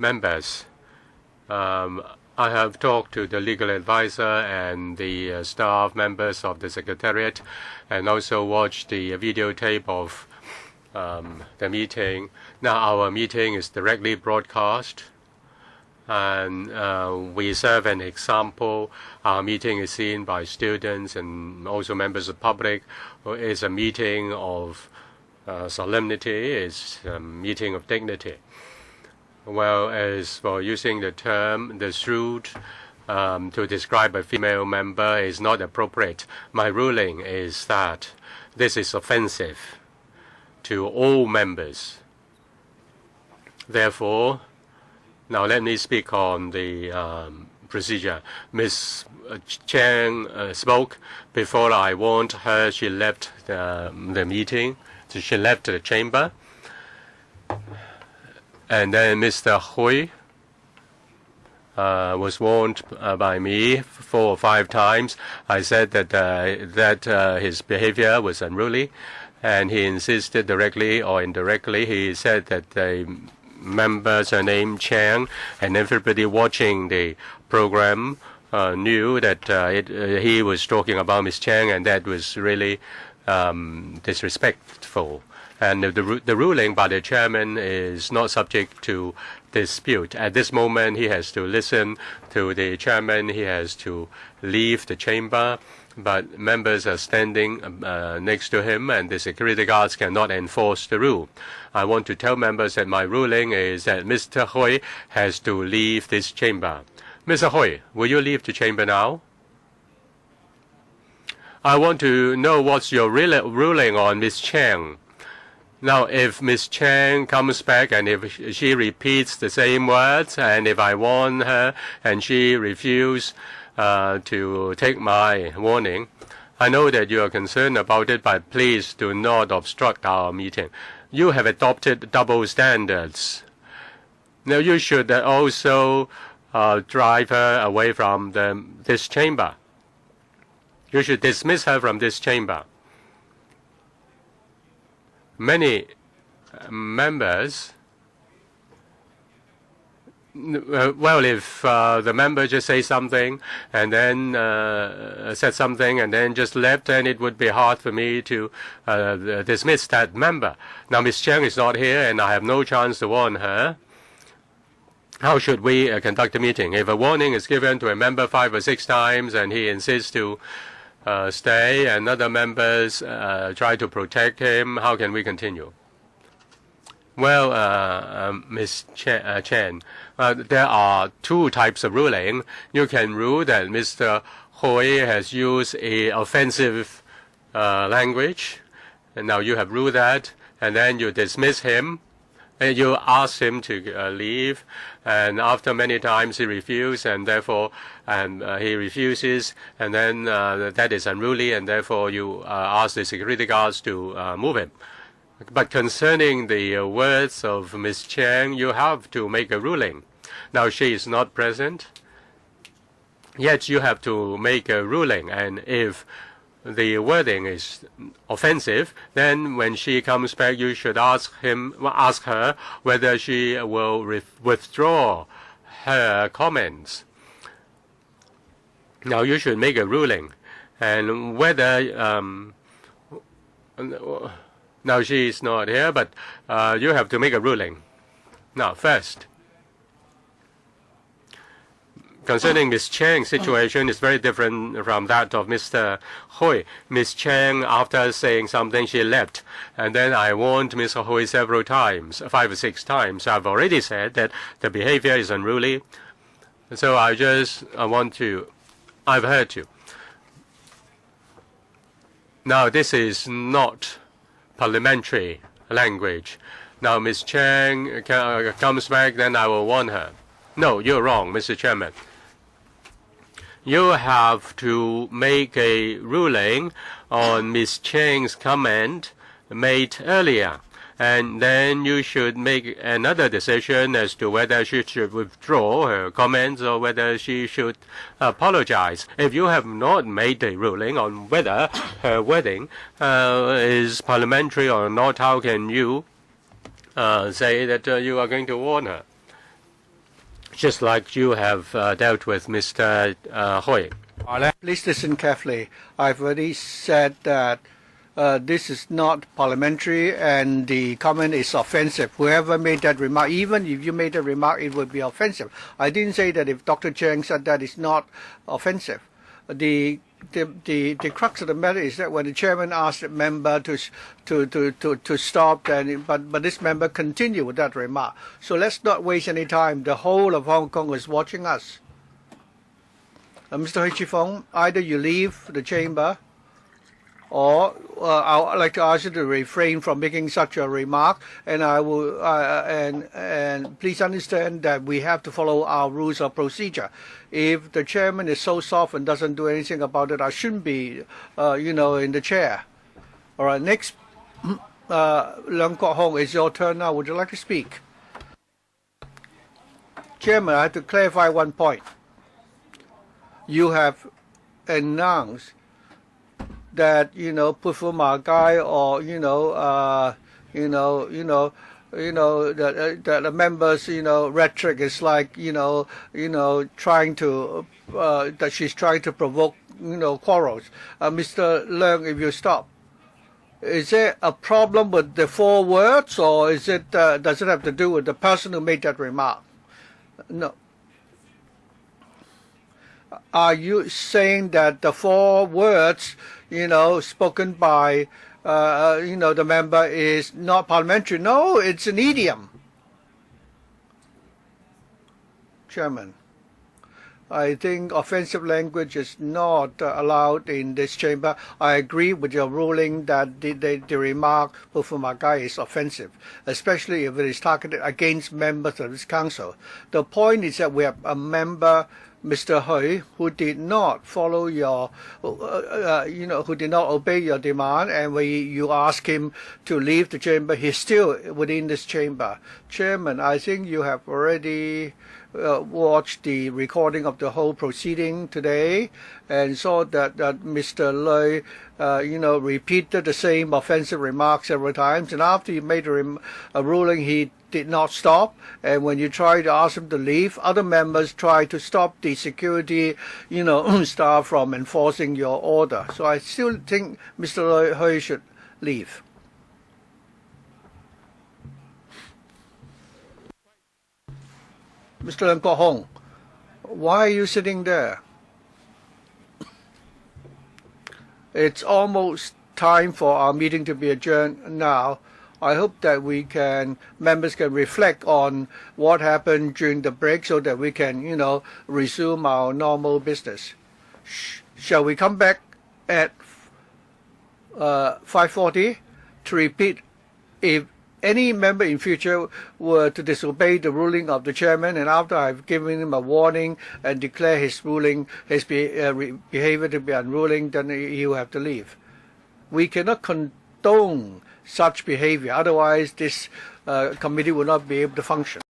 members. I have talked to the legal advisor and the staff members of the Secretariat, and also watched the videotape of the meeting. Now our meeting is directly broadcast, and we serve an example. Our meeting is seen by students and also members of the public. It's a meeting of solemnity, it's a meeting of dignity. Well, as for using the term the shrewd to describe a female member is not appropriate. My ruling is that this is offensive to all members. Therefore, now let me speak on the procedure. Ms. Chang spoke before I warned her. She left the meeting. She left the chamber. And then Mr. Hui was warned by me 4 or 5 times. I said that his behavior was unruly, and he insisted directly or indirectly. He said that the members are named Chang, and everybody watching the program knew that he was talking about Ms. Chang, and that was really disrespectful. And the ruling by the chairman is not subject to dispute. At this moment, he has to listen to the chairman. He has to leave the chamber, but members are standing next to him, and the security guards cannot enforce the rule. I want to tell members that my ruling is that Mr. Hui has to leave this chamber. Mr. Hui, will you leave the chamber now? I want to know what's your ruling on Ms. Chang. Now, if Ms. Chang comes back and if she repeats the same words, and if I warn her and she refuses to take my warning, I know that you are concerned about it, but please do not obstruct our meeting. You have adopted double standards. Now, you should also drive her away from this chamber. You should dismiss her from this chamber. Many members, well, if the member just say something and then said something and then just left, then it would be hard for me to dismiss that member. Now, Ms. Chang is not here, and I have no chance to warn her. How should we conduct a meeting? If a warning is given to a member 5 or 6 times and he insists to stay, and other members try to protect him, how can we continue? Well, Ms. Chen, there are 2 types of ruling. You can rule that Mr. Hui has used a offensive language, and now you have ruled that, and then you dismiss him, and you ask him to leave, and after many times he refuses, and therefore he refuses, and then that is unruly, and therefore you ask the security guards to move him. But concerning the words of Ms. Chang, you have to make a ruling. Now she is not present, yet you have to make a ruling, and if the wording is offensive, then when she comes back, you should ask her whether she will withdraw her comments. Now you should make a ruling, and whether now she is not here, but you have to make a ruling. Now, first, concerning Ms. Chang's situation is very different from that of Mr. Hui. Ms. Chang, after saying something, she left. And then I warned Mr. Hui several times, 5 or 6 times. I've already said that the behavior is unruly. So I've heard you. Now, this is not parliamentary language. Now, Ms. Chang comes back, then I will warn her. No, you're wrong, Mr. Chairman. You have to make a ruling on Ms. Chang's comment made earlier, and then you should make another decision as to whether she should withdraw her comments or whether she should apologize. If you have not made a ruling on whether her wording is parliamentary or not, how can you say that you are going to warn her? just like you have dealt with Mr. Hui. Please listen carefully. I've already said that this is not parliamentary and the comment is offensive. Whoever made that remark, even if you made a remark, it would be offensive. I didn't say that if Dr. Cheng said that it's not offensive. The crux of the matter is that when the chairman asked the member to stop, but this member continued with that remark. So let's not waste any time. The whole of Hong Kong is watching us. Mr. Hui Chi-fong, either you leave the chamber, or I'd like to ask you to refrain from making such a remark. And I will, and please understand that we have to follow our rules of procedure. If the chairman is so soft and doesn't do anything about it, I shouldn't be, in the chair. All right, next, Leung Kwok Hong, it's your turn now. Would you like to speak? Chairman, I have to clarify one point. You have announced that Pufu Magai or that the members rhetoric is like trying to that she's trying to provoke quarrels. Mr. Leung, if you stop, is there a problem with the 4 words, or is it does it have to do with the person who made that remark? No. Are you saying that the 4 words, spoken by, the member is not parliamentary? No, it's an idiom. Chairman, I think offensive language is not allowed in this chamber. I agree with your ruling that the remark Pufumagai is offensive, especially if it is targeted against members of this council. The point is that we have a member, Mr. Hui, who did not follow your, who did not obey your demand, and when you ask him to leave the chamber, he's still within this chamber. Chairman, I think you have already watched the recording of the whole proceeding today and saw that Mr. Lui, repeated the same offensive remarks several times, and after he made a ruling, he did not stop, and when you try to ask him to leave, other members try to stop the security, staff from enforcing your order. So I still think Mr. Hui should leave. Mr. Leung Kwok Hong, why are you sitting there? It's almost time for our meeting to be adjourned now. I hope that members can reflect on what happened during the break so that we can, resume our normal business. Shall we come back at 5:40 to repeat? If any member in future were to disobey the ruling of the chairman, and after I've given him a warning and declare his ruling, his behavior to be unruly, then he will have to leave. We cannot condone such behavior. Otherwise, this committee will not be able to function.